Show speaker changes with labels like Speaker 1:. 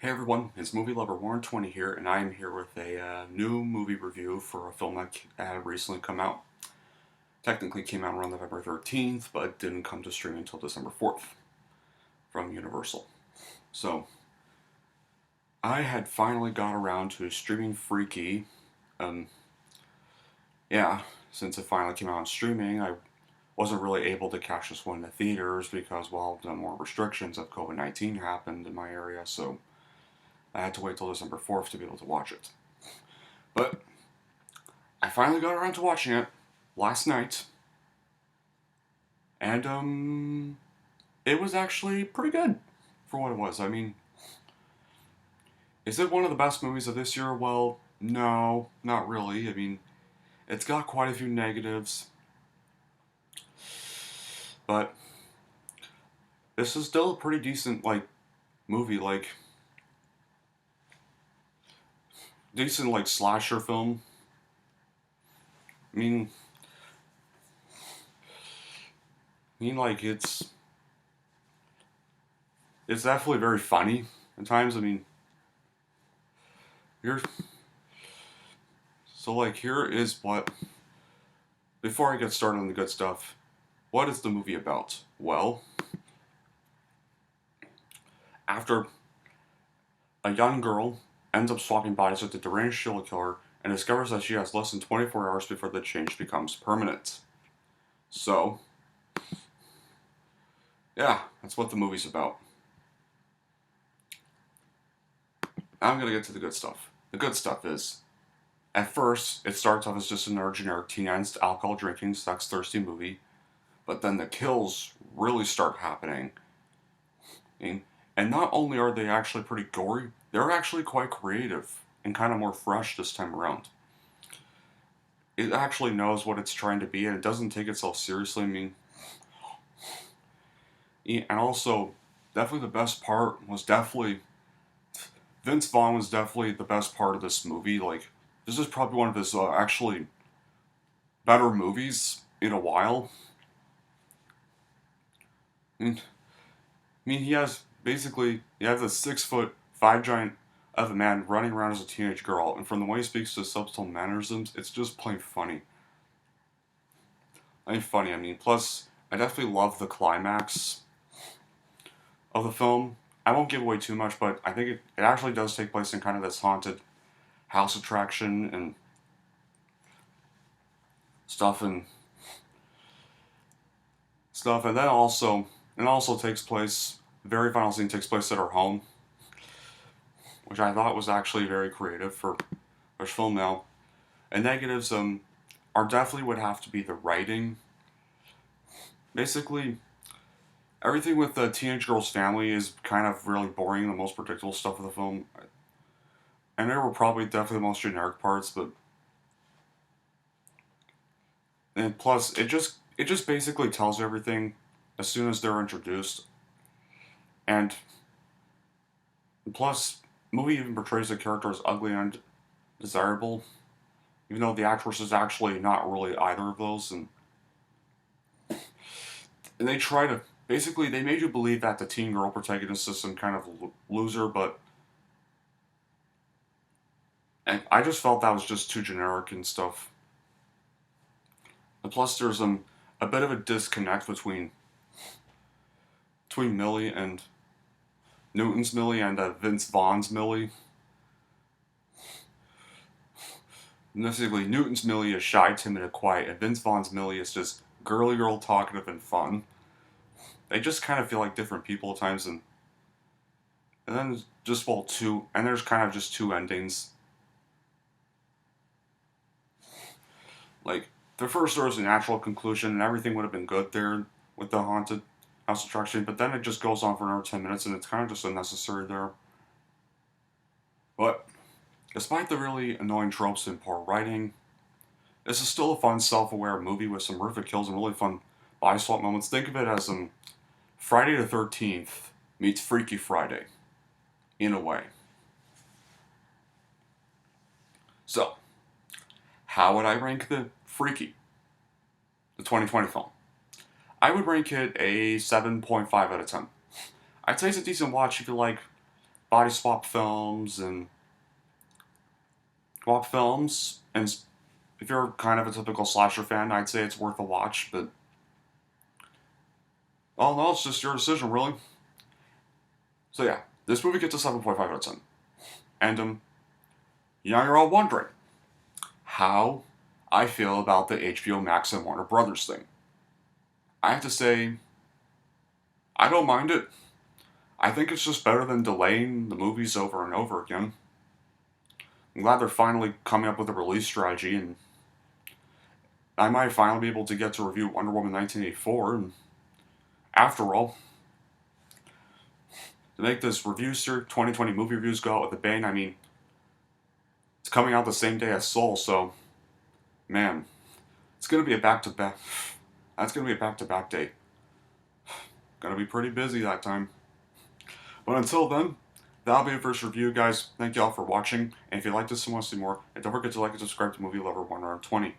Speaker 1: Hey everyone, it's Movie Lover Warren20 here, and I am here with a new movie review for a film that had recently come out. Technically came out around November 13th, but didn't come to streaming until December 4th from Universal. So, I had finally got around to streaming Freaky. Um, yeah, since it finally came out on streaming, I wasn't really able to catch this one in the theaters because, well, the more restrictions of COVID-19 happened in my area, so I had to wait till December 4th to be able to watch it. But I finally got around to watching it last night, and it was actually pretty good for what it was. I mean, is it one of the best movies of this year? Well, no, not really. I mean, it's got quite a few negatives, but this is still a pretty decent movie, decent slasher film. I mean, it's definitely very funny at times. I mean, you're so here is what before I get started on the good stuff. What is the movie about? Well, after a young girl ends up swapping bodies with a deranged serial killer and discovers that she has less than 24 hours before the change becomes permanent. So, yeah, that's what the movie's about. Now I'm gonna get to the good stuff. The good stuff is, at first, it starts off as just another generic teen angst, alcohol drinking, sex thirsty movie, but then the kills really start happening. And not only are they actually pretty gory, they're actually quite creative and kind of more fresh this time around. It actually knows what it's trying to be and it doesn't take itself seriously. I mean, and also, definitely the best part was definitely Vince Vaughn was definitely the best part of this movie. This is probably one of his actually better movies in a while. I mean, he has a 6 foot five giant of a man running around as a teenage girl, and from the way he speaks to subtle mannerisms, it's just plain funny. I mean, plus I definitely love the climax of the film. I won't give away too much, but I think it actually does take place in kind of this haunted house attraction and stuff and then also it also takes place. The very final scene takes place at her home, which I thought was actually very creative for a film now. And negatives are definitely would have to be the writing. Basically, everything with the teenage girl's family is kind of really boring, the most predictable stuff of the film. And there were probably definitely the most generic parts, but and plus it just basically tells you everything as soon as they're introduced. And plus, the movie even portrays the character as ugly and undesirable, even though the actress is actually not really either of those. And they try to basically they made you believe that the teen girl protagonist is some kind of loser, but and I just felt that was just too generic and stuff. And plus, there's a bit of a disconnect between Millie and Newton's Millie and Vince Vaughn's Millie. Basically, Newton's Millie is shy, timid, and quiet, and Vince Vaughn's Millie is just girly girl, talkative, and fun. They just kind of feel like different people at times, and then just there's kind of just two endings. Like the first there was a natural conclusion, and everything would have been good there with the haunted house attraction, but then it just goes on for another 10 minutes, and it's kind of just unnecessary there. But despite the really annoying tropes and poor writing, this is still a fun, self-aware movie with some horrific kills and really fun body swap moments. Think of it as Friday the 13th meets Freaky Friday, in a way. So, how would I rank the Freaky, the 2020 film? I would rank it a 7.5 out of 10. I'd say it's a decent watch if you like body swap films and swap films. And if you're kind of a typical slasher fan, I'd say it's worth a watch. But oh no, it's just your decision, really. So yeah, this movie gets a 7.5 out of 10. And now you're all wondering how I feel about the HBO Max and Warner Brothers thing. I have to say, I don't mind it. I think it's just better than delaying the movies over and over again. I'm glad they're finally coming up with a release strategy, and I might finally be able to get to review Wonder Woman 1984. And after all, to make this review, sir, 2020 movie reviews go out with a bang, I mean, it's coming out the same day as Soul, so, man, it's going to be a back-to-back. That's going to be a back-to-back day. Gonna be pretty busy that time. But until then, that'll be it for this review, guys. Thank you all for watching. And if you like this and want to see more, don't forget to like and subscribe to Movie Lover 120.